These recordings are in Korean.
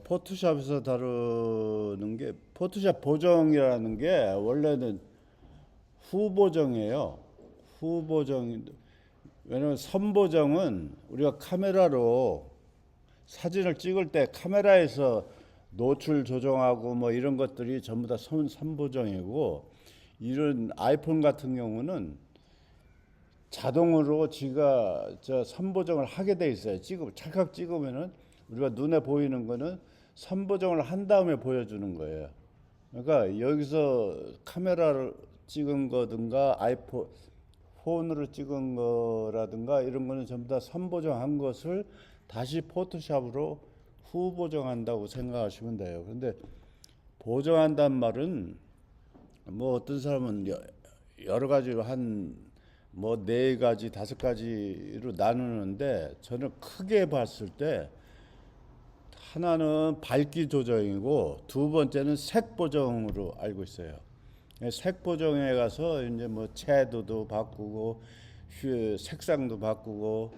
포토샵에서 다루는 게 포토샵 보정이라는 게 원래는 후보정이에요. 후보정. 왜냐면 선보정은 우리가 카메라로 사진을 찍을 때 카메라에서 노출 조정하고 뭐 이런 것들이 전부 다 선보정이고, 이런 아이폰 같은 경우는 자동으로 지가 저 선보정을 하게 돼 있어요. 찰칵 찍으면은 우리가 눈에 보이는 거는 선보정을 한 다음에 보여주는 거예요. 그러니까 여기서 카메라를 찍은 거든가 아이폰 폰으로 찍은 거라든가 이런 거는 전부 다 선보정한 것을 다시 포토샵으로 후보정한다고 생각하시면 돼요. 근데 보정한단 말은 뭐 어떤 사람은 여러 가지로 한 뭐 네 가지 다섯 가지로 나누는데, 저는 크게 봤을 때 하나는 밝기 조정이고 두 번째는 색 보정으로 알고 있어요. 색 보정에 가서 이제 뭐 채도도 바꾸고 색상도 바꾸고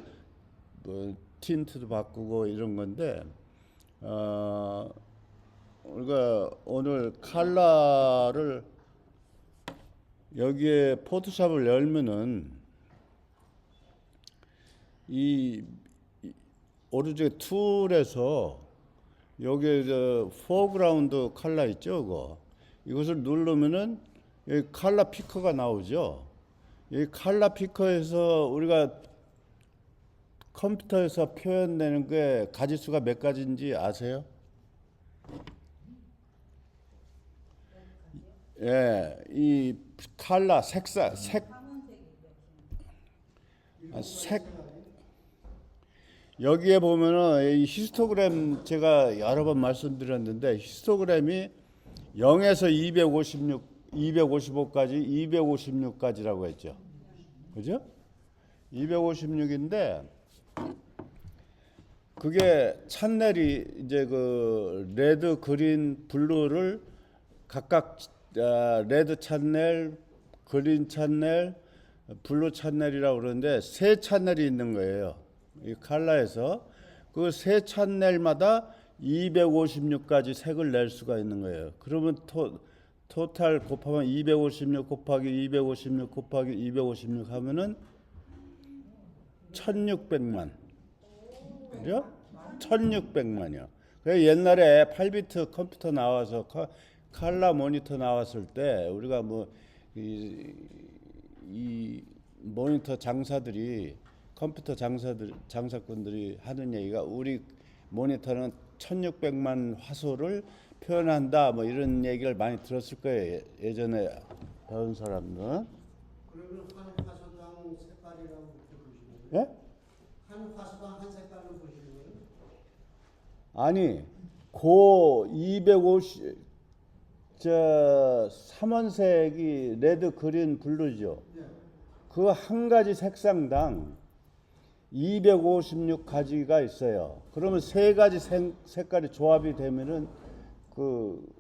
뭐 틴트도 바꾸고 이런 건데, 우리가 오늘 컬러를 여기에 포토샵을 열면은 이 오른쪽에 툴에서 여기에 저 포그라운드 컬러 있죠, 그거. 이것을 누르면은 여기 컬러 피커가 나오죠. 이 컬러 피커에서 우리가 컴퓨터에서 표현되는 게 가지수가 몇 가지인지 아세요? 예, 이 컬러 색 여기에 보면은 이 히스토그램 제가 여러 번 말씀드렸는데, 히스토그램이 0에서 255까지 256까지라고 했죠. 그죠? 256인데 그게 찬넬이 이제 그 레드, 그린, 블루를 각각 레드 찬넬, 그린 찬넬, 블루 찬넬이라고 그러는데 세 찬넬이 있는 거예요. 이 컬러에서 그 세 찬넬마다 256가지 색을 낼 수가 있는 거예요. 그러면 토탈 곱하면 256 곱하기 256 곱하기 256 하면은 1600만. 그죠? 1600만이요. 그 옛날에 8비트 컴퓨터 나와서 컬러 모니터 나왔을 때 우리가 뭐 이 모니터 장사들이 컴퓨터 장사꾼들이 하는 얘기가, 우리 모니터는 1600만 화소를 표현한다 뭐 이런 얘기를 많이 들었을 거예요. 예전에 배운 사람들은. 그러면 한 화소당 색깔이라고 그렇게 보시는 거예요? 예? 한 화소당 한 색깔로 보시는 거예요? 아니, 고 250, 저 삼원색이 레드, 그린, 블루죠. 네. 그 한 가지 색상당 256가지가 있어요. 그러면 세 가지 색깔이 조합이 되면은 그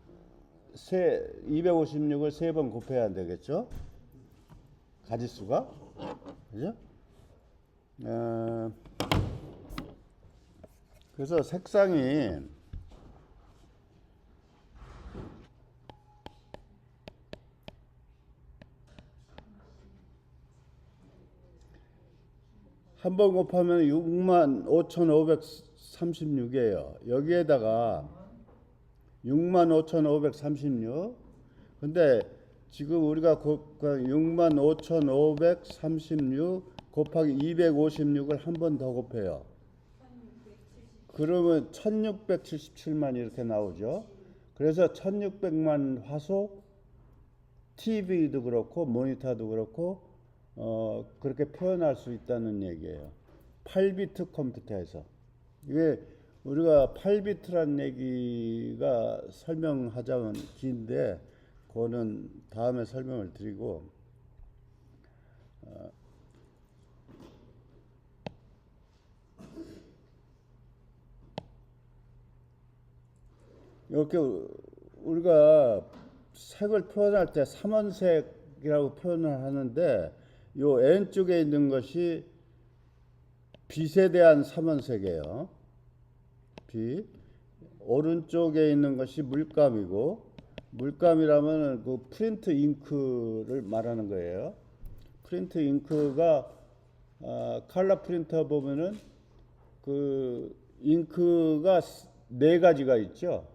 256을 세 번 곱해야 되겠죠? 가지수가. 그죠? 그래서 색상이 한 번 곱하면 65,536이에요. 여기에다가 65,536. 근데 지금 우리가 65,536 곱하기 256을 한 번 더 곱해요. 그러면 1677만 이렇게 나오죠. 그래서 1600만 화소, TV도 그렇고 모니터도 그렇고 그렇게 표현할 수 있다는 얘기예요. 8비트 컴퓨터에서. 이게 우리가 8비트란 얘기가 설명하자면 긴데, 그거는 다음에 설명을 드리고, 이렇게 우리가 색을 표현할 때 삼원색이라고 표현을 하는데, 요 N쪽에 있는 것이 빛에 대한 삼원색이에요. 빛. 오른쪽에 있는 것이 물감이고, 물감이라면 그 프린트 잉크를 말하는 거예요. 프린트 잉크가 컬러 프린터 보면은 그 잉크가 네 가지가 있죠.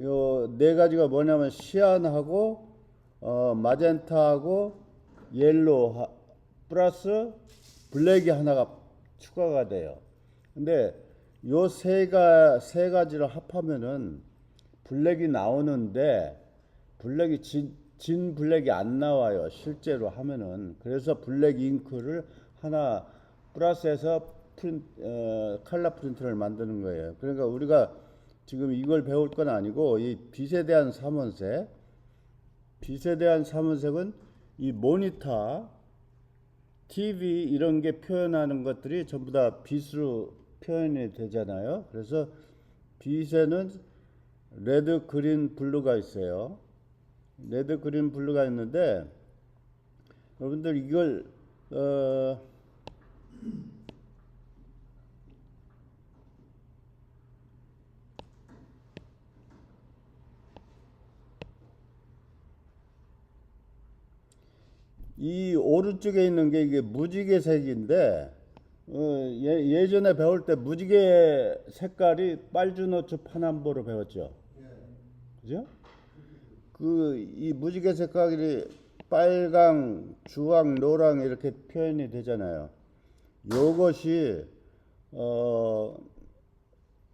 요 네 가지가 뭐냐면 시안하고 마젠타하고 옐로우 플러스 블랙이 하나가 추가가 돼요. 근데 요 세 가지를 합하면은 블랙이 나오는데 블랙이 진 블랙이 안 나와요. 실제로 하면은. 그래서 블랙 잉크를 하나 플러스해서 컬러 프린트를 만드는 거예요. 그러니까 우리가 지금 이걸 배울 건 아니고 이 빛에 대한 삼원색, 빛에 대한 삼원색은 이 모니터, TV 이런 게 표현하는 것들이 전부 다 빛으로 표현이 되잖아요. 그래서 빛에는 레드, 그린, 블루가 있어요. 레드, 그린, 블루가 있는데 여러분들 이걸 이 오른쪽에 있는 게 이게 무지개색인데 예전에 배울 때 무지개 색깔이 빨주노초 파남보로 배웠죠. 그죠? 그 이 무지개 색깔이 빨강, 주황, 노랑 이렇게 표현이 되잖아요. 요것이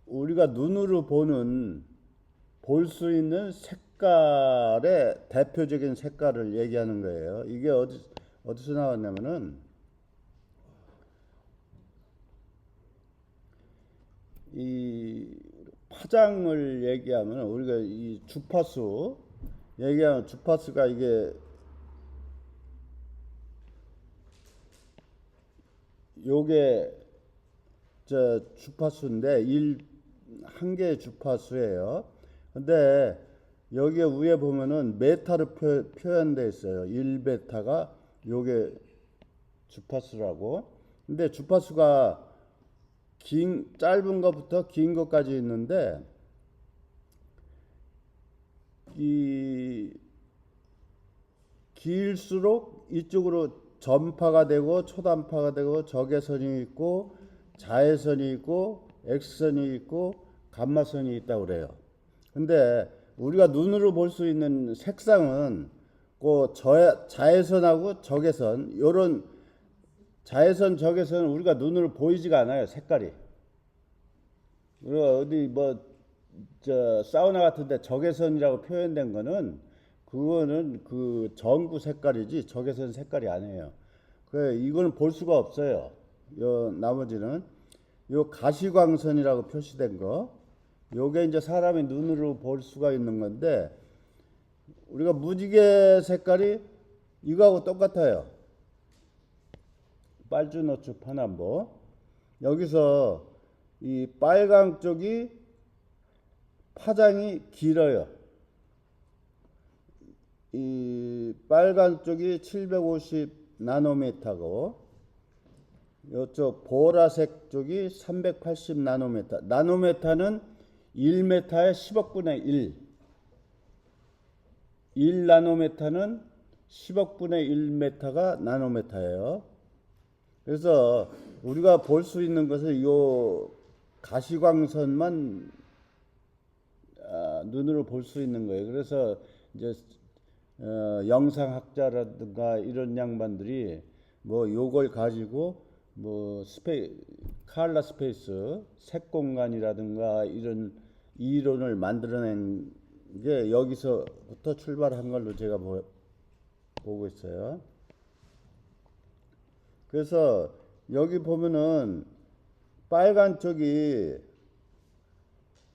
우리가 눈으로 볼 수 있는 색깔의 대표적인 색깔을 얘기하는 거예요. 이게 어디서 나왔냐면은 이 파장을 얘기하면 우리가 이 주파수 얘기하면 주파수가 이게 요게 저 주파수인데 한 개의 주파수예요. 근데 여기 위에 보면은 메타로 표현되어 있어요. 1베타가 요게 주파수라고. 근데 주파수가 짧은 것부터 긴 것까지 있는데 이 길수록 이쪽으로 전파가 되고 초단파가 되고 적외선이 있고 자외선이 있고 X선이 있고 감마선이 있다고 그래요. 근데 우리가 눈으로 볼 수 있는 색상은 그 자외선하고 적외선 요런 자외선 적외선은 우리가 눈으로 보이지가 않아요. 색깔이. 우리가 어디 저 사우나 같은데 적외선이라고 표현된 거는 그거는 그 전구 색깔이지 적외선 색깔이 아니에요. 그 이거는 볼 수가 없어요. 요 나머지는 요 가시광선이라고 표시된 거, 요게 이제 사람이 눈으로 볼 수가 있는 건데 우리가 무지개 색깔이 이거하고 똑같아요. 빨주노초 파남보. 여기서 이 빨강 쪽이 파장이 길어요. 이 빨간 쪽이 750 나노미터고 이쪽 보라색 쪽이 380 나노미터. 나노미터는 1m의 10억분의 1. 1나노미터는 10억분의 1m가 나노미터예요. 그래서 우리가 볼 수 있는 것은 이 가시광선만 눈으로 볼 수 있는 거예요. 그래서 이제 영상학자라든가 이런 양반들이 요걸 가지고 컬러 스페이스, 색 공간이라든가 이런 이론을 만들어낸 게 여기서부터 출발한 걸로 제가 보고 있어요. 그래서 여기 보면은 빨간 쪽이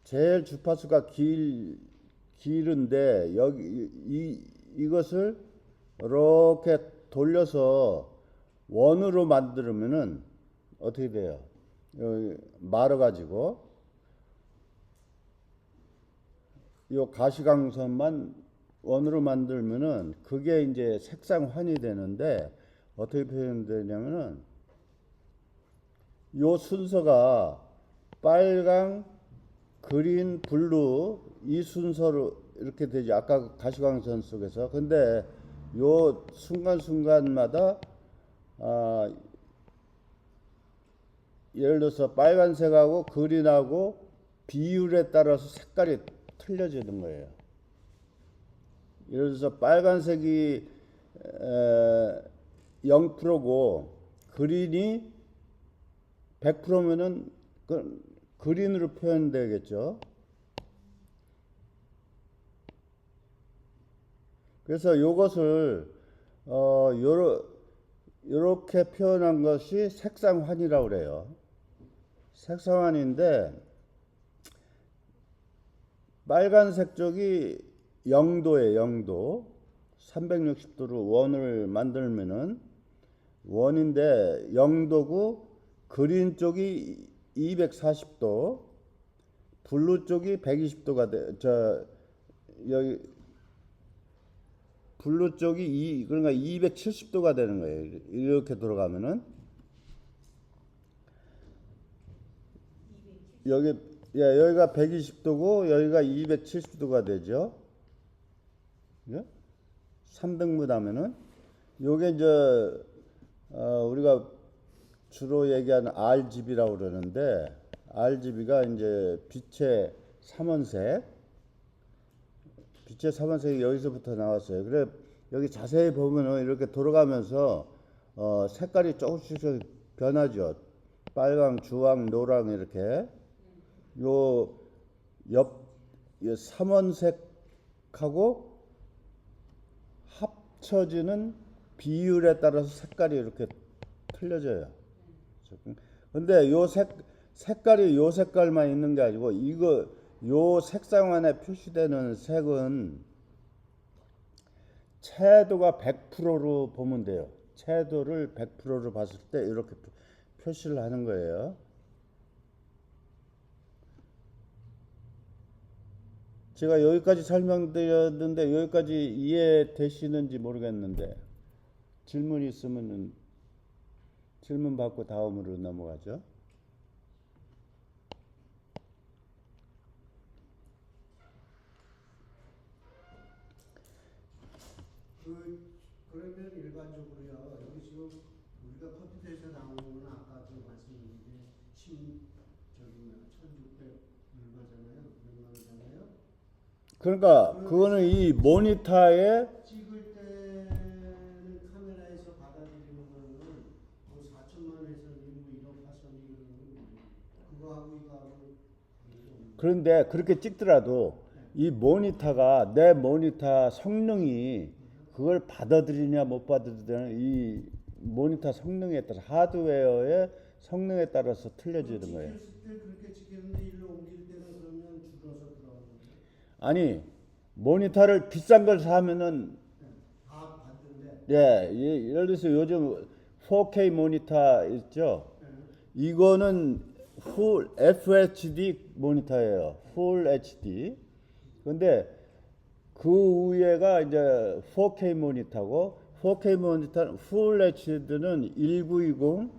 제일 주파수가 길은데 여기 이것을 이렇게 돌려서 원으로 만들면은 어떻게 돼요? 여기 말아가지고 요 가시광선만 원으로 만들면은 그게 이제 색상환이 되는데 어떻게 표현되냐면은 요 순서가 빨강, 그린, 블루 이 순서로 이렇게 되죠. 아까 가시광선 속에서. 근데 요 순간순간마다 아, 예를 들어서 빨간색하고 그린하고 비율에 따라서 색깔이 틀려지는 거예요. 예를 들어서 빨간색이 0%고 그린이 100%면은 그린으로 표현되겠죠. 그래서 이것을 요렇게 표현한 것이 색상환이라고 그래요. 색상환인데 빨간색 쪽이 0도에 0도 360도로 원을 만들면은 원인데 0도고 그린 쪽이 240도 블루 쪽이 120도가 여기 블루 쪽이 그러니까 270도가 되는 거예요. 이렇게 돌아가면은 여기가 120도고 여기가 270도가 되죠. 예? 3등분 하면은 요게 이제 우리가 주로 얘기하는 RGB라고 그러는데 RGB가 이제 빛의 삼원색이 여기서부터 나왔어요. 그래 여기 자세히 보면은 이렇게 돌아가면서 색깔이 조금씩 변하죠. 빨강, 주황, 노랑 이렇게 요 삼원색하고 합쳐지는 비율에 따라서 색깔이 이렇게 틀려져요. 근데 요 색깔이 요 색깔만 있는 게 아니고 요 색상 안에 표시되는 색은 채도가 100%로 보면 돼요. 채도를 100%로 봤을 때 이렇게 표시를 하는 거예요. 제가 여기까지 설명드렸는데 여기까지 이해되시는지 모르겠는데 질문 있으면 질문 받고 다음으로 넘어가죠. 그러면 일반적으로요. 여기 지금 우리가 컴퓨터에서 나오는 건 아까 말씀드린 게 1600 얼마잖아요. 그러니까 그거는 이 모니터에 찍을 때는 카메라에서 받아들이는 거는 뭐 4천만 회선이 뭐 1억 화선이 그거하고 이거하고 그런데 그렇게 찍더라도 이 모니터가 내 모니터 성능이 그걸 받아들이냐 못 받아들이냐 이 모니터 성능에 따라 하드웨어의 성능에 따라서 틀려지는 거예요. 찍혔을 때 그렇게 찍혔는데 일로 옮길 때는 그러면 줄어서 들어가는 거예요. 아니 모니터를 비싼 걸 사면은 다 받는데 예를 들어서 요즘 4K 모니터 있죠. 이거는 풀 FHD 모니터예요. 풀 HD. 근데 그 위에가 이제 4K 모니터고 4K 모니터는 풀 HD는 1920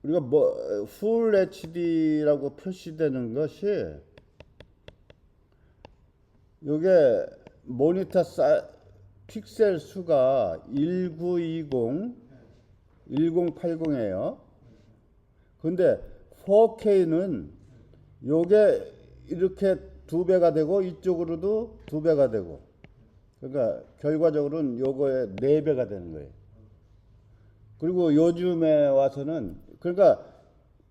우리가 풀 HD라고 표시되는 것이 요게 모니터 픽셀 수가 1920, 1080이에요. 근데 4K는 요게 이렇게 2배가 되고 이쪽으로도 2배가 되고 그러니까 결과적으로는 요거의 4배가 되는 거예요. 그리고 요즘에 와서는 그러니까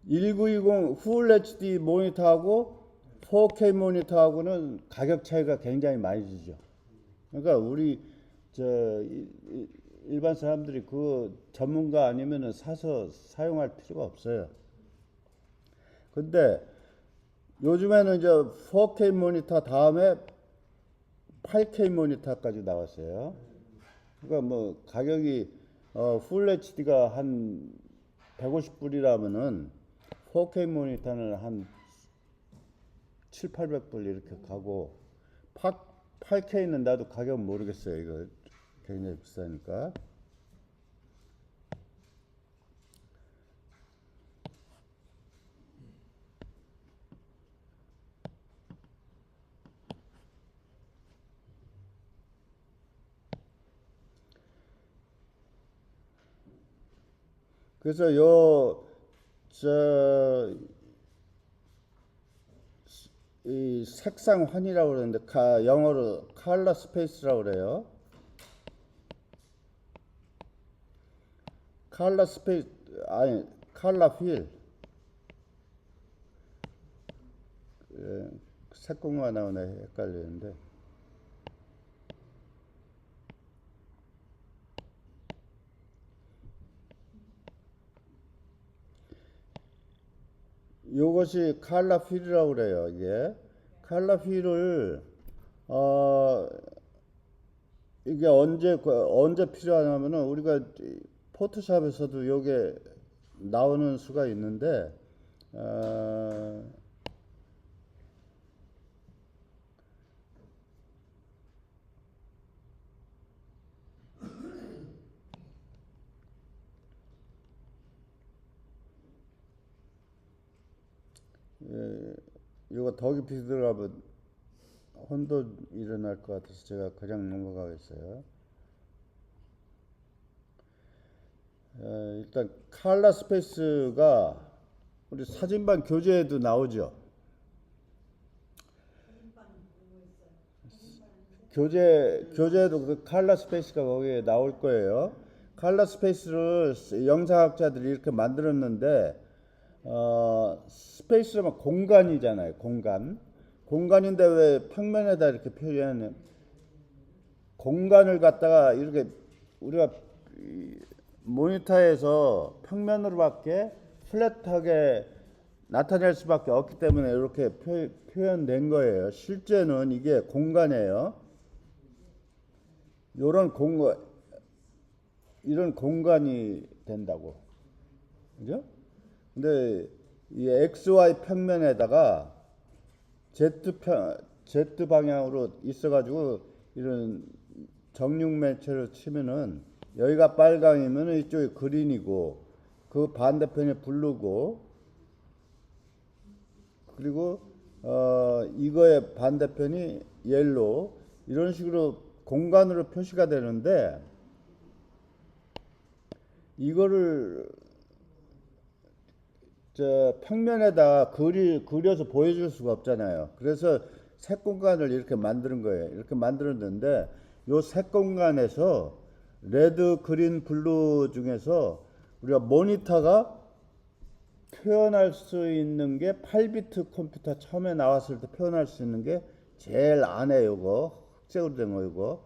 1920 풀 HD 모니터하고 4K 모니터하고는 가격 차이가 굉장히 많이 지죠. 그러니까 우리 일반 사람들이 그 전문가 아니면은 사서 사용할 필요가 없어요. 근데 요즘에는 이제 4K 모니터 다음에 8K 모니터까지 나왔어요. 그러니까 뭐 가격이 풀 HD가 한 150불이라면은 4K 모니터는 한 7, 800불 이렇게 가고 8K는 나도 가격은 모르겠어요. 이거 굉장히 비싸니까. 그래서 이 색상환이라고 그러는데 영어로 컬러 스페이스라고 그래요. 컬러 스페이스 아니 컬러 휠. 색공간 나오네 헷갈리는데. 요것이 컬러 휠이라고 그래요. 이게 컬러 휠을 이게 언제 필요하냐면은 우리가 포토샵에서도 요게 나오는 수가 있는데 요거 더 깊이 들어가면 혼돈 일어날 것 같아서 제가 그냥 넘어가겠어요. 일단 컬러 스페이스가 우리 사진반 교재에도 나오죠. 교재에도 그 컬러 스페이스가 거기에 나올 거예요. 컬러 스페이스를 영상학자들이 이렇게 만들었는데 스페이스는 공간이잖아요. 공간인데 왜 평면에다 이렇게 표현하는 공간을 갖다가 이렇게 우리가 모니터에서 평면으로밖에 플랫하게 나타낼 수밖에 없기 때문에 이렇게 표현된 거예요. 실제는 이게 공간이에요. 이런 공간이 된다고. 그죠? 근데 이 XY 평면에다가 Z 방향으로 있어가지고 이런 정육면체를 치면은 여기가 빨강이면 이쪽이 그린이고 그 반대편이 블루고 그리고 이거의 반대편이 옐로우 이런 식으로 공간으로 표시가 되는데 이거를 평면에다 그려서 보여줄 수가 없잖아요. 그래서 색공간을 이렇게 만드는 거예요. 이렇게 만들었는데 요 색공간에서 레드, 그린, 블루 중에서 우리가 모니터가 표현할 수 있는 게 8비트 컴퓨터 처음에 나왔을 때 표현할 수 있는 게 제일 안에 요거 흑색으로 된 거 이거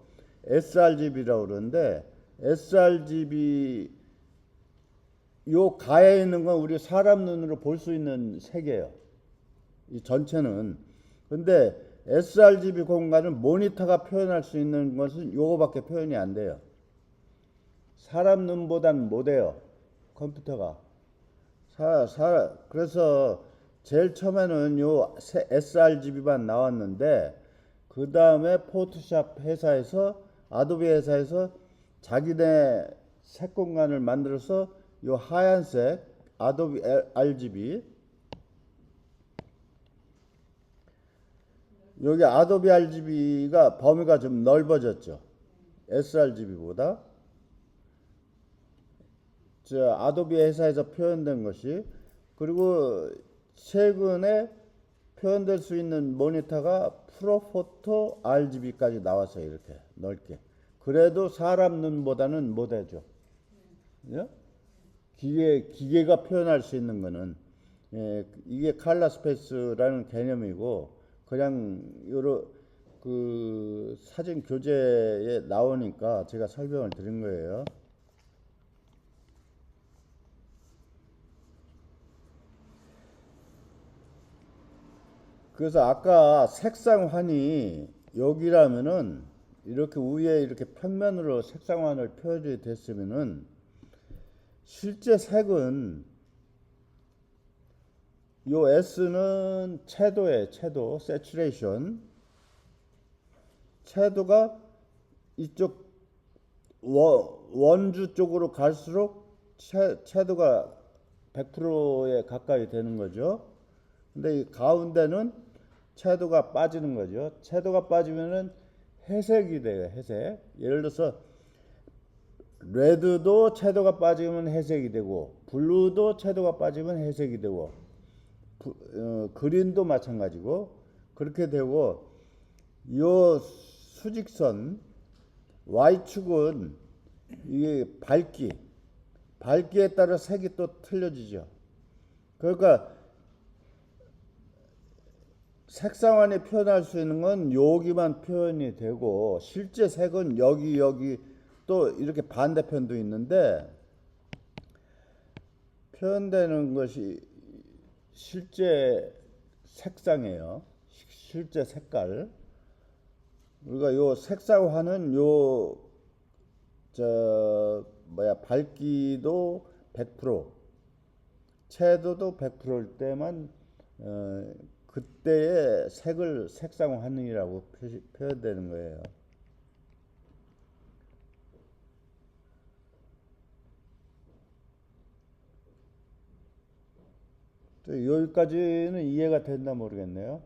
sRGB라고 그러는데 sRGB 요 가에 있는 건 우리 사람 눈으로 볼 수 있는 색이에요. 이 전체는. 근데 sRGB 공간은 모니터가 표현할 수 있는 것은 요거밖에 표현이 안 돼요. 사람 눈보단 못해요. 컴퓨터가. 그래서 제일 처음에는 요 sRGB만 나왔는데 그 다음에 포토샵 회사에서 아도비 회사에서 자기네 색 공간을 만들어서 요 하얀색 아도비 RGB 여기 아도비 RGB가 범위가 좀 넓어졌죠. sRGB보다. 아도비 회사에서 표현된 것이 그리고 최근에 표현될 수 있는 모니터가 프로포토 RGB까지 나왔어요. 이렇게 넓게. 그래도 사람 눈보다는 못하죠. 예? 기계가 표현할 수 있는 거는 이게 컬러 스페이스라는 개념이고 그냥 여러 그 사진 교재에 나오니까 제가 설명을 드린 거예요. 그래서 아까 색상환이 여기라면은 이렇게 위에 이렇게 평면으로 색상환을 표현이 됐으면은 실제 색은 요 S는 채도예요. 채도, saturation. 채도가 이쪽 원주 쪽으로 갈수록 채도가 100%에 가까이 되는 거죠. 근데 이 가운데는 채도가 빠지는 거죠. 채도가 빠지면은 회색이 돼요. 회색. 예를 들어서 레드도 채도가 빠지면 회색이 되고, 블루도 채도가 빠지면 회색이 되고, 그린도 마찬가지고 그렇게 되고, 요 수직선 Y축은 이게 밝기에 따라 색이 또 틀려지죠. 그러니까 색상환이 표현할 수 있는 건 여기만 표현이 되고, 실제 색은 여기 또 이렇게 반대편도 있는데, 표현되는 것이 실제 색상이에요. 실제 색깔. 우리가 요 색상화는 밝기도 100%, 채도도 100%일 때만 그때의 색을 색상화하느라고 표현되는 거예요. 여기까지는 이해가 됐나 모르겠네요.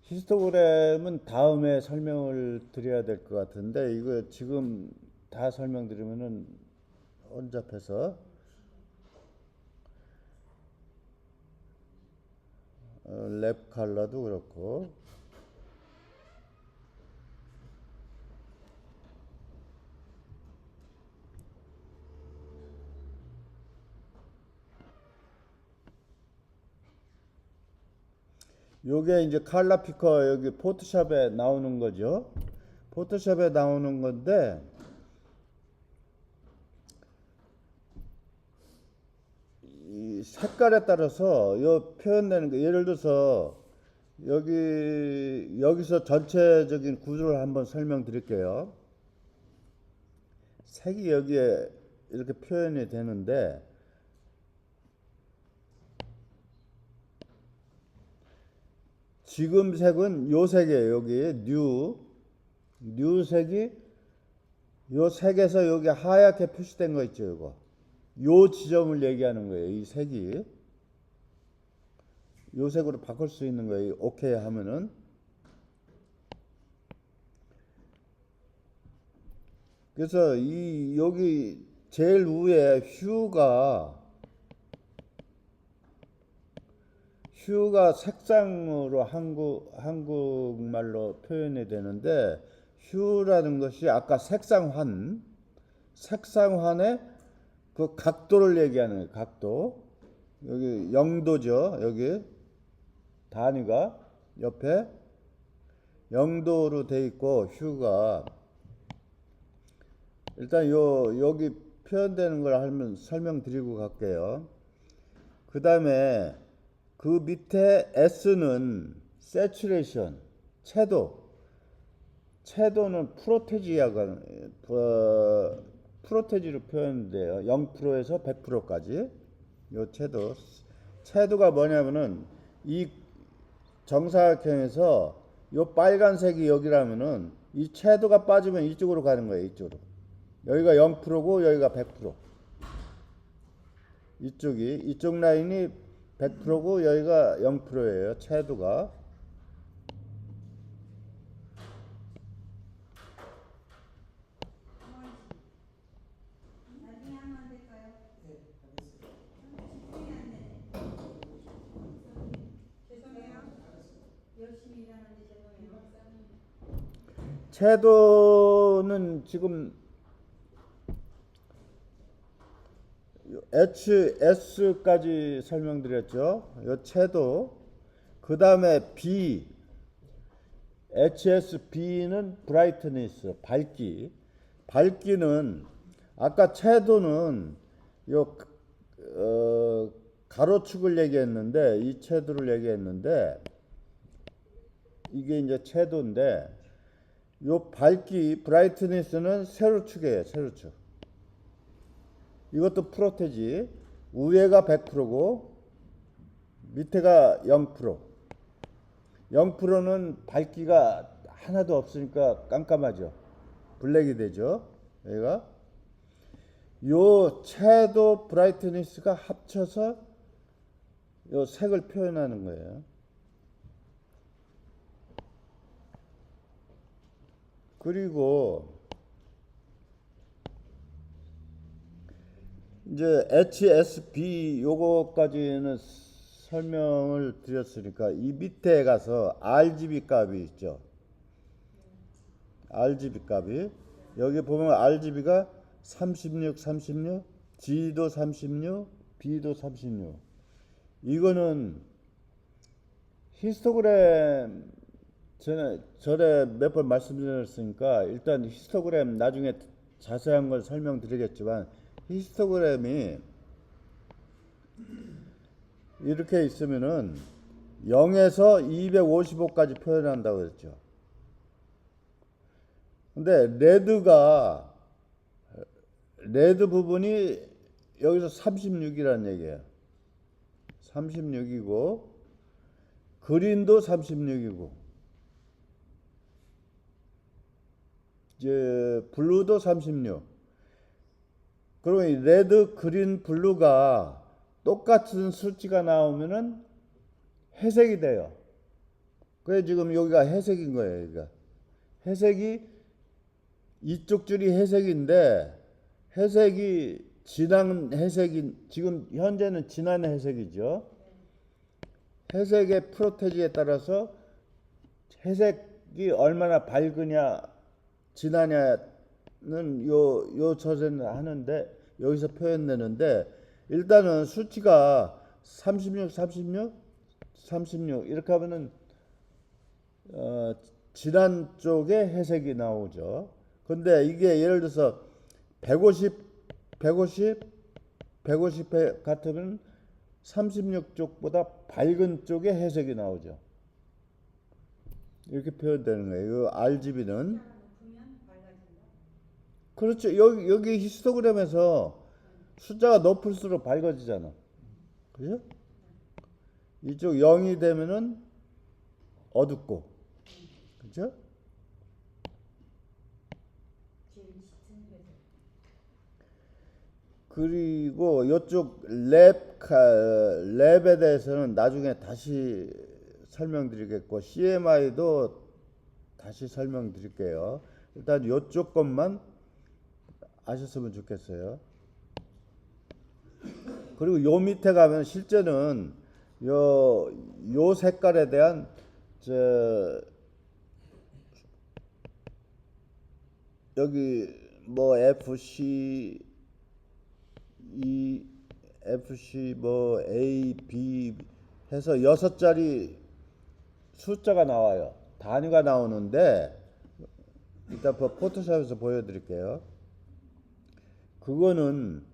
히스토그램은 다음에 설명을 드려야 될 것 같은데, 이거 지금 다 설명드리면은 혼잡해서. 랩 컬러도 그렇고, 요게 이제 컬러 피커 여기 포토샵에 나오는 거죠. 포토샵에 나오는 건데, 이 색깔에 따라서 요 표현되는 거, 예를 들어서 여기서 전체적인 구조를 한번 설명드릴게요. 색이 여기에 이렇게 표현이 되는데, 지금 색은 요 색이에요. 여기 뉴 색이 요 색에서 여기 하얗게 표시된 거 있죠. 요 지점을 얘기하는 거예요. 이 색이 요 색으로 바꿀 수 있는 거예요. 오케이 하면은. 그래서 여기 제일 위에 휴가 색상으로 한국말로 표현이 되는데, 휴라는 것이 아까 색상환의 그 각도를 얘기하는 거예요. 각도. 여기 0도죠. 여기 단위가 옆에 0도로 돼 있고, 휴가. 일단 여기 표현되는 걸 하면 설명드리고 갈게요. 그 다음에 그 밑에 S는 saturation, 채도는 프로테지로 표현돼요. 0%에서 100%까지. 요 채도가 뭐냐면은 이 정사각형에서 요 빨간색이 여기라면은 이 채도가 빠지면 이쪽으로 가는 거예요. 이쪽으로. 여기가 0%고 여기가 100%. 이쪽 라인이 100%고 여기가 0%예요. 채도가. 채도는 지금 HS까지 설명드렸죠. 요 채도. 그 다음에 HSB는 브라이트니스, 밝기는 아까 채도는 가로축을 얘기했는데, 이 채도를 얘기했는데, 이게 이제 채도인데, 요 브라이트니스는 세로축이에요. 세로축. 이것도 프로테지. 위에가 100%고 밑에가 0%. 0%는 밝기가 하나도 없으니까 깜깜하죠. 블랙이 되죠. 얘가 요 채도 브라이트니스가 합쳐서 요 색을 표현하는 거예요. 그리고 이제 HSB 요거까지는 설명을 드렸으니까 이 밑에 가서 RGB 값이 있죠. RGB 값이 여기 보면 RGB가 36, 36, G도 36, B도 36. 이거는 히스토그램 전에 몇 번 말씀드렸으니까 일단 히스토그램 나중에 자세한 걸 설명드리겠지만 히스토그램이 이렇게 있으면은 0에서 255까지 표현한다고 그랬죠. 근데 레드 부분이 여기서 36이라는 얘기예요. 36이고 그린도 36이고 이제 블루도 36. 그리고 이 레드, 그린, 블루가 똑같은 수치가 나오면은 회색이 돼요. 그래 지금 여기가 회색인 거예요. 여기가 회색이 이쪽 줄이 회색인데 회색이 진한 회색인 지금 현재는 진한 회색이죠. 회색의 프로테지에 따라서 회색이 얼마나 밝으냐 진하냐는 요 처세는 하는데 여기서 표현되는데 일단은 수치가 36, 36, 36 이렇게 하면은 진한 쪽에 회색이 나오죠. 근데 이게 예를 들어서 150, 150, 150 같으면 36쪽보다 밝은 쪽에 회색이 나오죠. 이렇게 표현되는 거예요. 이 RGB는 그렇죠. 여기 히스토그램에서 숫자가 높을수록 밝아지잖아. 그죠? 이쪽 0이 되면은 어둡고. 그죠? 그리고 이쪽 랩에 대해서는 나중에 다시 설명드리겠고 CMI도 다시 설명드릴게요. 일단 이쪽 것만 아셨으면 좋겠어요. 그리고 요 밑에 가면 실제는 요 색깔에 대한 여기 뭐 FC 뭐 A, B 해서 6자리 숫자가 나와요. 단위가 나오는데 이따 포토샵에서 보여드릴게요. 그거는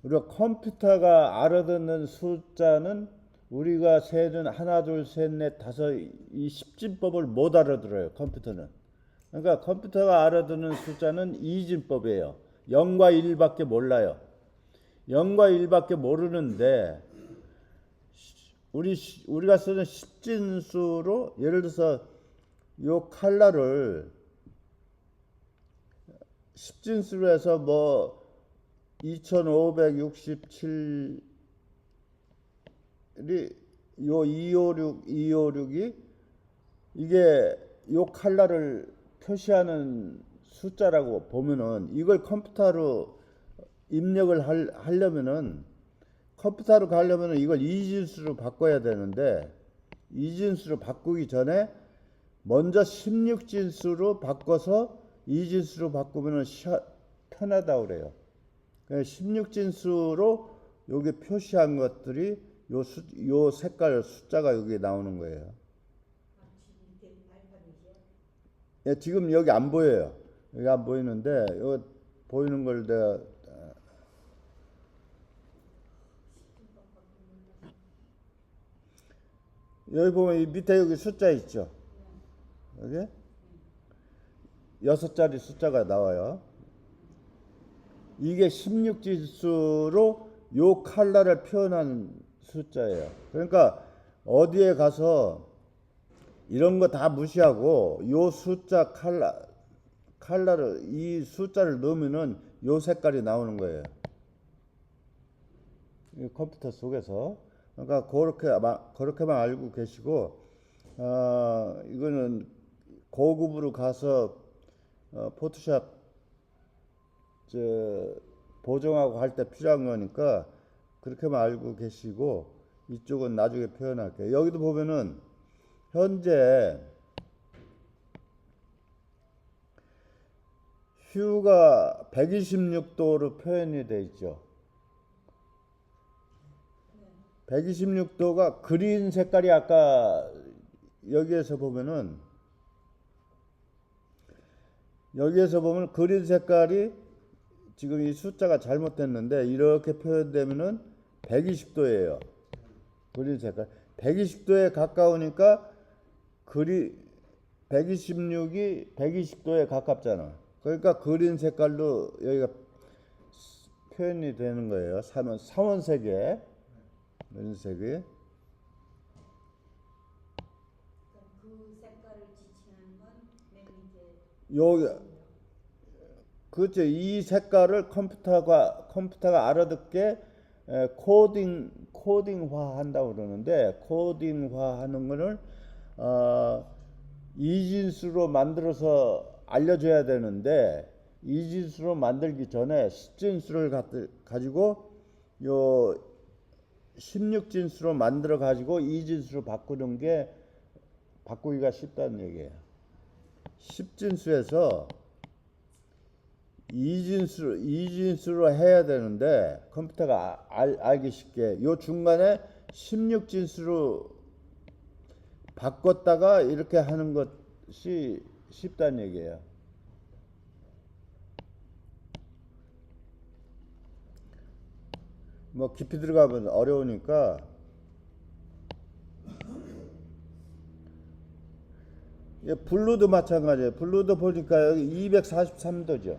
우리가 컴퓨터가 알아듣는 숫자는 우리가 세는 하나, 둘, 셋, 넷, 다섯 이 십진법을 못 알아들어요. 컴퓨터는. 그러니까 컴퓨터가 알아듣는 숫자는 이진법이에요. 0과 1밖에 몰라요. 0과 1밖에 모르는데 우리가 쓰는 십진수로 예를 들어서 요 칼라를 십진수로 해서 뭐 2567이 요 256이 이게 요 칼라를 표시하는 숫자라고 보면은 이걸 컴퓨터로 입력을 하려면은 컴퓨터로 가려면은 이걸 이진수로 바꿔야 되는데 이진수로 바꾸기 전에 먼저 16진수로 바꿔서 이진수로 바꾸면은 편하다 그래요. 16진수로 여기 표시한 것들이 요 색깔 숫자가 여기 나오는 거예요. 예, 지금 여기 안 보여요. 여기 안 보이는데 이거 보이는 걸 내가 여기 보면 이 밑에 여기 숫자 있죠. 여기 6자리 숫자가 나와요. 이게 16진수로 요 컬러를 표현한 숫자예요. 그러니까 어디에 가서 이런 거 다 무시하고 요 숫자 컬러를 이 숫자를 넣으면은 요 색깔이 나오는 거예요. 이 컴퓨터 속에서. 그러니까 그렇게만 알고 계시고, 이거는 고급으로 가서 포토샵 보정하고 할 때 필요한 거니까 그렇게만 알고 계시고, 이쪽은 나중에 표현할게요. 여기도 보면은 현재 휴가 126도로 표현이 돼 있죠. 126도가 그린 색깔이 아까 여기에서 보면 그린 색깔이 지금 이 숫자가 잘못됐는데 이렇게 표현되면은 120도예요. 그린 색깔 120도에 가까우니까 126이 120도에 가깝잖아. 그러니까 그린 색깔로 여기가 표현이 되는 거예요. 삼원색에 이런 색이. 그 색깔을 지칭하는 건맨 밑에 여기 그렇죠. 이 색깔을 컴퓨터가 알아듣게 코딩화 한다고 그러는데, 코딩화 하는 거를 이진수로 만들어서 알려줘야 되는데, 이진수로 만들기 전에 10진수를 가지고 요 16진수로 만들어 가지고 이진수로 바꾸기가 쉽다는 얘기예요. 10진수에서 이진수로 해야 되는데 컴퓨터가 알기 쉽게 요 중간에 16진수로 바꿨다가 이렇게 하는 것이 쉽다는 얘기예요. 뭐 깊이 들어가면 어려우니까 블루도 마찬가지예요. 블루도 보니까 여기 243도죠.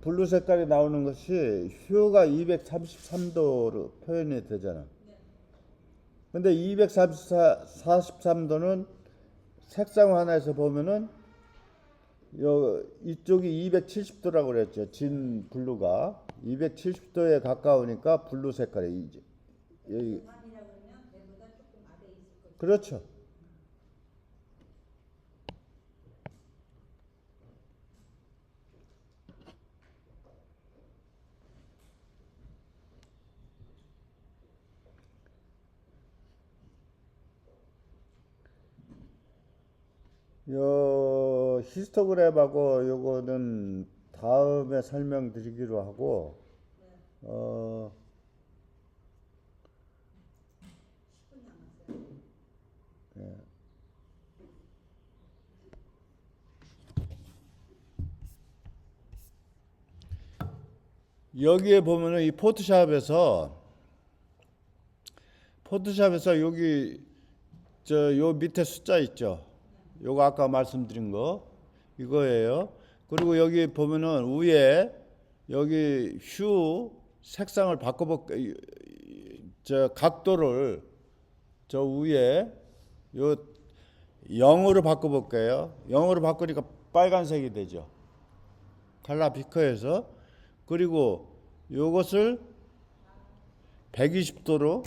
블루 색깔이 나오는 것이 휴가 233도로 표현이 되잖아. 근데 243도는 색상 하나에서 보면은 이쪽이 270도라고 그랬죠. 진 블루가 270도에 가까우니까 블루 색깔이 여기 밤이라 그러면 배보다 조금 아래에 있을 거죠. 그렇죠. 요 히스토그램하고 요거는 다음에 설명드리기로 하고, 10분 남았어요. 여기에 보면은 이 포토샵에서 여기 요 밑에 숫자 있죠. 요거 아까 말씀드린 거 이거예요. 그리고 여기 보면은 위에 여기 휴 색상을 바꿔볼게요. 각도를 저 위에 요 0으로 바꿔볼게요. 0으로 바꾸니까 빨간색이 되죠. 칼라 피커에서. 그리고 요것을 120도로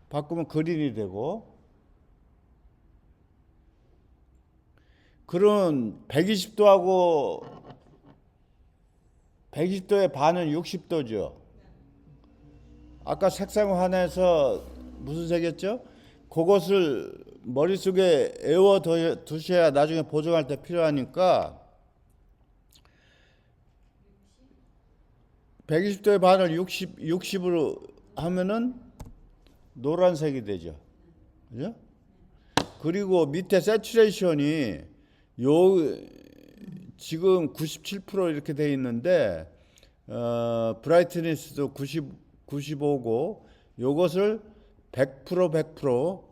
바꾸면 그린이 되고, 그런 120도의 반은 60도죠. 아까 색상 환에서 무슨 색이었죠? 그것을 머릿속에 외워 두셔야 나중에 보정할 때 필요하니까 120도의 반을 60으로 하면은 노란색이 되죠. 그죠? 그리고 밑에 세츄레이션이 지금 97% 이렇게 돼 있는데 브라이트니스도 95고 요것을 100%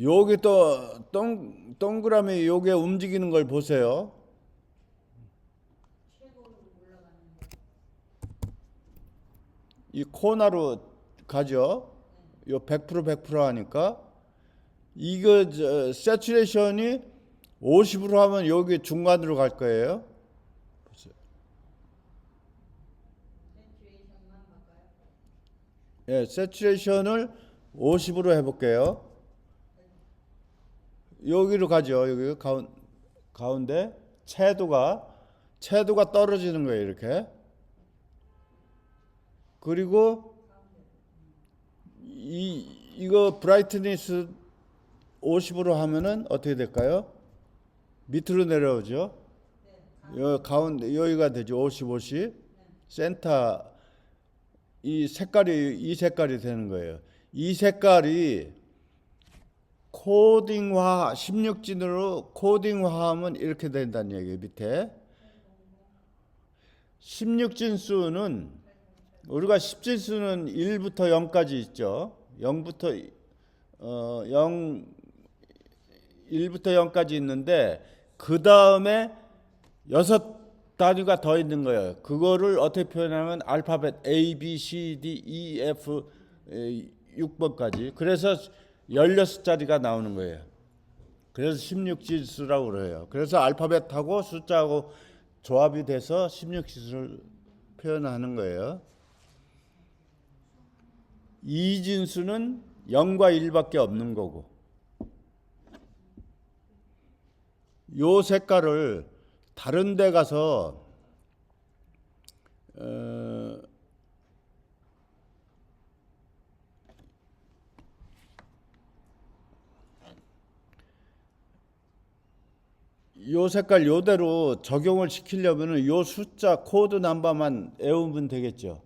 여기 또 동그라미 요게 움직이는 걸 보세요. 최고로 올라가는데. 이 코너로 가죠. 요 100% 하니까 이거 세츄레이션이 50으로 하면 여기 중간으로 갈 거예요. 보세요. 세츄레이션만 바꿔요. 예, 세츄레이션을 50으로 해볼게요. 여기로 가죠. 여기 가운데 채도가 떨어지는 거예요. 이렇게. 그리고 이거 브라이트니스 50으로 하면은 어떻게 될까요? 밑으로 내려오죠. 여 가운데 여기가 되죠. 50, 50. 센터 이 색깔이 되는 거예요. 이 색깔이 코딩화 16진으로 코딩화하면 이렇게 된다는 얘기예요. 밑에 16진 수는 우리가 10진 수는 1부터 0까지 있죠. 0부터 1부터 0까지 있는데 그 다음에 6단위가 더 있는 거예요. 그거를 어떻게 표현하면 알파벳 A, B, C, D, E, F 6번까지. 그래서 16자리가 나오는 거예요. 그래서 16지수라고 그래요. 그래서 알파벳하고 숫자하고 조합이 돼서 16지수를 표현하는 거예요. 이진수는 0과 1밖에 없는 거고. 요 색깔을 다른 데 가서 요 색깔 요대로 적용을 시키려면은 요 숫자 코드 넘버만 외우면 되겠죠.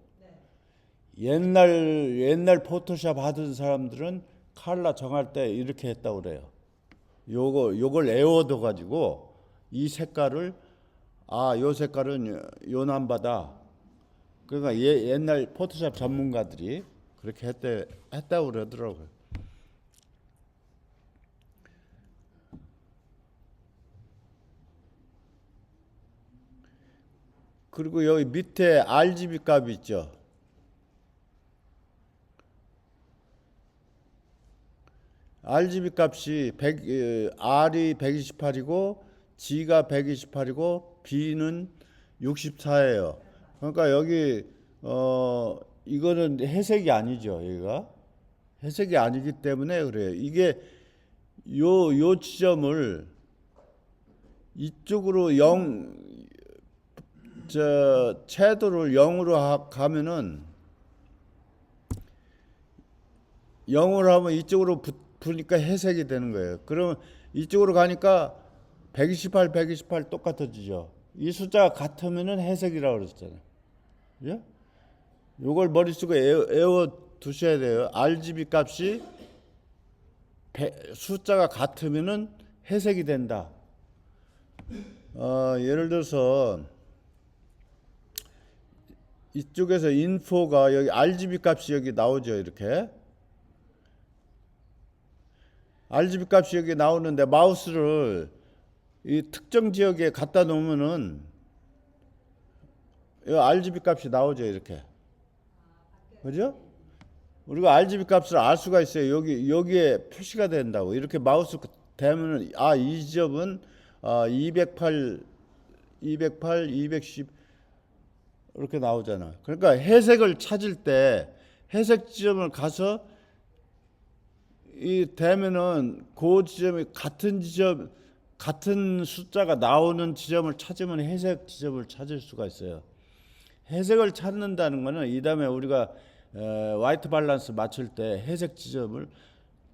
옛날 포토샵 하던 사람들은 컬러 정할 때 이렇게 했다고 그래요. 요걸 외워둬 가지고 이 색깔을 요 색깔은 요 넘버다. 그러니까 옛날 포토샵 전문가들이 그렇게 했다고 그러더라고요. 그리고 여기 밑에 RGB 값이 있죠. RGB 값이 R이 128이고 G가 128이고 B는 64예요. 그러니까 여기 이거는 회색이 아니죠. 여기가 회색이 아니기 때문에 그래요. 이게 요 지점을 이쪽으로 채도를 0으로 가면은 0으로 하면 이쪽으로 붙으니까 회색이 되는 거예요. 그러면 이쪽으로 가니까 128 똑같아지죠. 이 숫자가 같으면은 회색이라고 그랬잖아요. 예? 요걸 머릿속에 외워 두셔야 돼요. RGB 값이 숫자가 같으면은 회색이 된다. 예를 들어서 이쪽에서 인포가 여기 RGB 값이 여기 나오죠. 이렇게 RGB 값이 여기 나오는데 마우스를 이 특정 지역에 갖다 놓으면은 이 RGB 값이 나오죠. 이렇게. 그죠? 우리가 RGB 값을 알 수가 있어요. 여기에 표시가 된다고. 이렇게 마우스 대면은 이 지점은 208, 210 이렇게 나오잖아. 그러니까 회색을 찾을 때 회색 지점을 가서 이 되면은 그 지점이 같은 숫자가 나오는 지점을 찾으면 회색 지점을 찾을 수가 있어요. 회색을 찾는다는 거는 이 다음에 우리가 화이트 밸런스 맞출 때 회색 지점을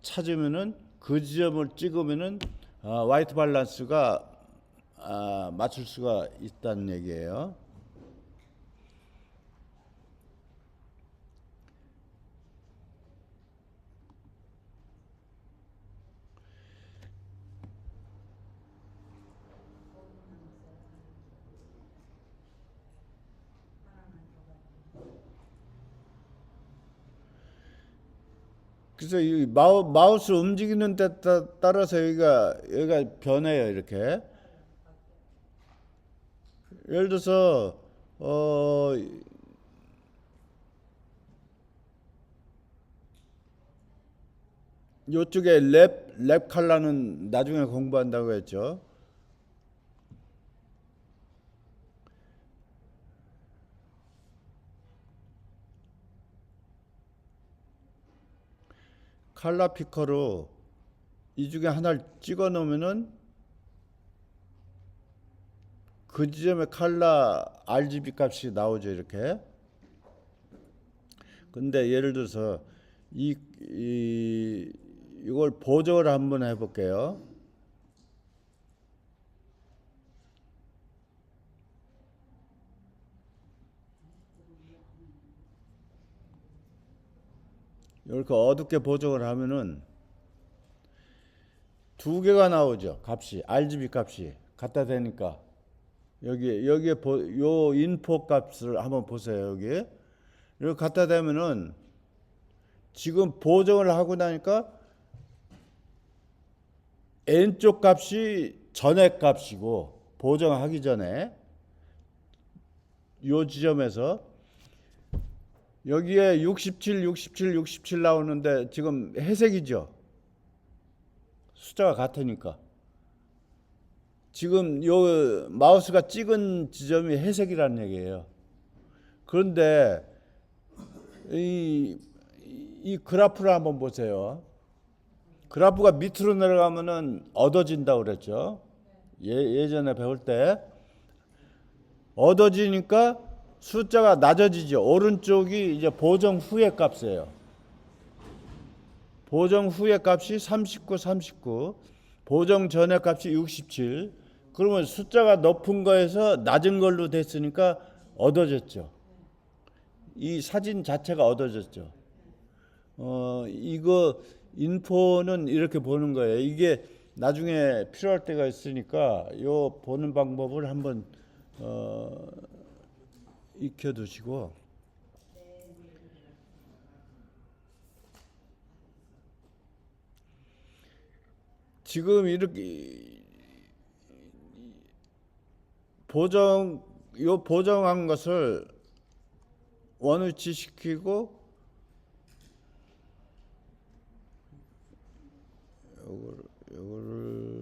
찾으면은 그 지점을 찍으면은 화이트 밸런스가 맞출 수가 있다는 얘기예요. 그래서 이 마우스 움직이는 데 따라서 여기가 변해요. 이렇게. 예를 들어서 요쪽에 랩 컬러는 나중에 공부한다고 했죠. 컬러 피커로 이 중에 하나를 찍어 놓으면은 그 지점에 컬러 RGB 값이 나오죠. 이렇게. 근데 예를 들어서 이걸 보정을 한번 해볼게요. 이렇게 어둡게 보정을 하면은 두 개가 나오죠. 값이 RGB 값이 갖다 대니까 여기에 요 인포 값을 한번 보세요. 여기 이렇게 갖다 대면은 지금 보정을 하고 나니까 N쪽 값이 전액 값이고 보정하기 전에 요 지점에서 여기에 67 나오는데 지금 회색이죠. 숫자가 같으니까. 지금 요 마우스가 찍은 지점이 회색이라는 얘기예요. 그런데 이 그래프를 한번 보세요. 그래프가 밑으로 내려가면은 어두워진다고 그랬죠. 예전에 배울 때 어두워지니까 숫자가 낮아지죠. 오른쪽이 이제 보정 후의 값이에요. 보정 후의 값이 39. 보정 전의 값이 67. 그러면 숫자가 높은 거에서 낮은 걸로 됐으니까 어두워졌죠. 이 사진 자체가 어두워졌죠. 이거 인포는 이렇게 보는 거예요. 이게 나중에 필요할 때가 있으니까 요 보는 방법을 한번 익혀두시고. 지금 이렇게 보정한 것을 원위치 시키고 요거를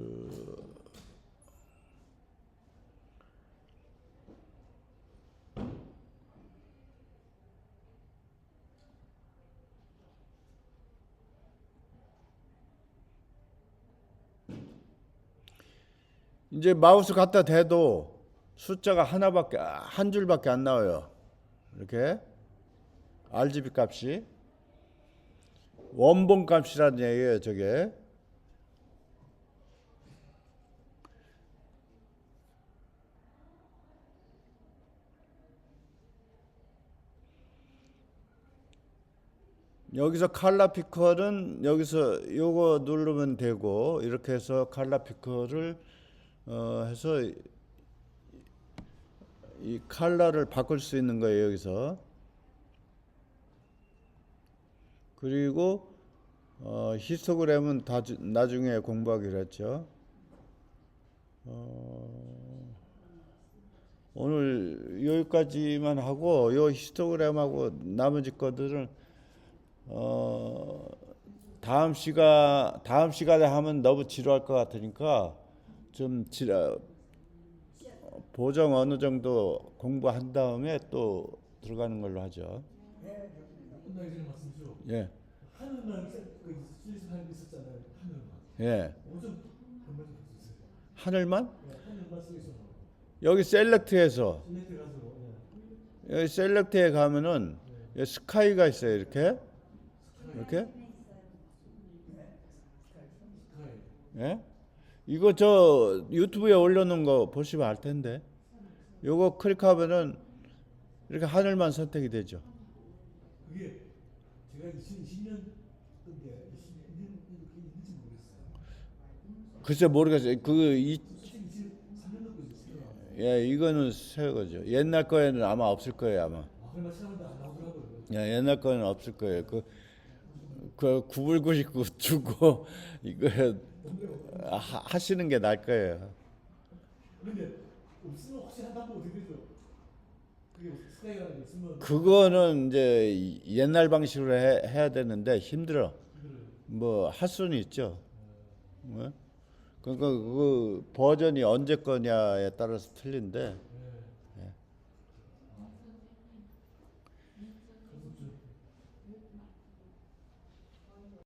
이제 마우스 갖다 대도 숫자가 한 줄밖에 안 나와요. 이렇게 RGB 값이 원본 값이라는 얘기예요. 저게 여기서 컬러 피커는 여기서 요거 누르면 되고 이렇게 해서 컬러 피커를 해서 이 컬러를 바꿀 수 있는 거예요. 여기서. 그리고 히스토그램은 나중에 공부하기로 했죠. 오늘 여기까지만 하고 요 히스토그램하고 나머지 것들은 다음 시간에 하면 너무 지루할 것 같으니까 좀 보정 어느 정도 공부한 다음에 또 들어가는 걸로 하죠. 끝나기 전에 말씀이죠. 예. 하늘만 수리하는 게 있었잖아요. 하늘만. 예. 오좀 한번 좀 해주세요. 하늘만? 네, 하늘만 쓰리서 여기 셀렉트에서 실내트 가지고. 여기 셀렉트에 가면은 여기 스카이가 있어요. 이렇게. 예? 이거 저 유튜브에 올려놓은 거 보시면 알 텐데. 요거 클릭하면은 이렇게 하늘만 선택이 되죠. 그게 제가 20년 건데 20년 이렇게 있는지 모르겠어요. 글쎄 모르겠어요. 2003년 넘고 있어요. 예, 이거는 새 거죠. 옛날 거에는 아마 없을 거예요, 아마. 얼마 시간인데 안 나오더라고요. 예, 옛날 거는 없을 거예요. 그 9불99 주고 이거 하시는 게 나을 거예요. 근데 없으면 혹시 한다고 어떻게 되죠? 그게 스카이라는 게 있으면 그거는 이제 옛날 방식으로 해야 되는데 힘들어. 그거를 뭐 할 수는 있죠. 뭐? 그러니까 그 버전이 언제 거냐에 따라서 틀린데